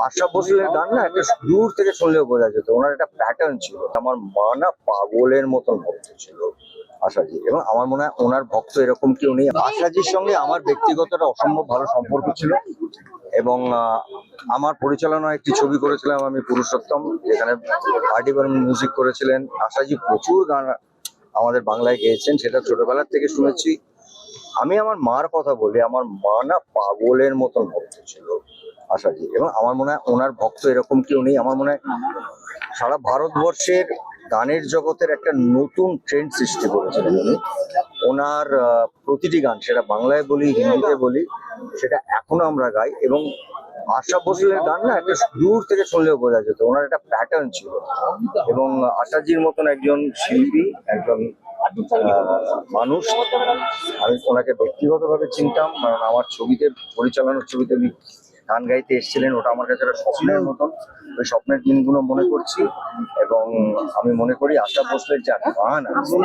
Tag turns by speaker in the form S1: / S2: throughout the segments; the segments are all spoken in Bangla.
S1: আশা ভোসলের গান না একটা দূর থেকে শুনলেও বোঝা যেত, ওনার একটা প্যাটার্ন ছিল। আমার মা না পাগলের মতন ভক্ত ছিল আশাজি, এবং আমার মনে হয় ওনার ভক্ত এরকম কেউ নেই। আশাজির সঙ্গে আমার ব্যক্তিগত একটা অসম্ভব ভালো সম্পর্ক ছিল, এবং আমার পরিচালনায় একটি ছবি করেছিলাম আমি, পুরুষোত্তম, যেখানে আরডি বর্মন মিউজিক করেছিলেন। আশাজি প্রচুর গান আমাদের বাংলায় গেয়েছেন, সেটা ছোটবেলার থেকে শুনেছি। আমি আমার মার কথা বলি, আমার মা না পাগলের মতন ভক্ত ছিল আশাজি, এবং আমার মনে হয় ওনার ভক্ত এরকম কেউ নেই। আমার মনে হয় সারা ভারতবর্ষের গানের জগতের একটা নতুন ট্রেন্ড সৃষ্টি করেছিলেন উনি। ওনার প্রতিটি গান, সেটা বাংলায় বলি হিন্দিতে বলি, সেটা এখনো আমরা গাই। এবং আশা ভোসলের গান না একটা দূর থেকে শুনলেও বোঝা যেত, ওনার একটা প্যাটার্ন ছিল। এবং আশাজির মতন একজন শিল্পী, একজন মানুষ, আমি ওনাকে ব্যক্তিগতভাবে চিনতাম, কারণ আমার ছবিতে, পরিচালনার ছবিতে উনি গান গাইতে এসেছিলেন। ওটা আমার কাছে একটা স্বপ্নের মতন, ওই স্বপ্নের দিনগুলো মনে করছি। এবং আমি মনে করি আশা ভোসলের যে গান আছে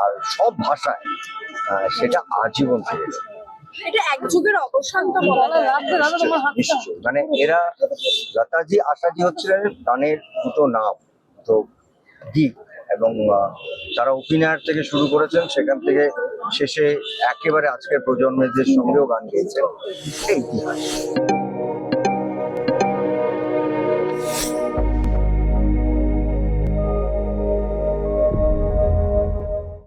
S1: আর সব ভাষায়, সেটা আজীবন থেকে যাবে।
S2: এটা এক যুগের অবসান তো বলা যায়।
S1: নিশ্চয়ই, মানে এরা, লতাজি আশাজি হচ্ছিলেন গানের দুটো নাম, তো দিক। এবং তারা অভিনয়ের থেকে শুরু করেছেন, সেখান থেকে শেষে একেবারে আজকের প্রজন্মের সঙ্গেও গান গেয়েছেন, এই ইতিহাস।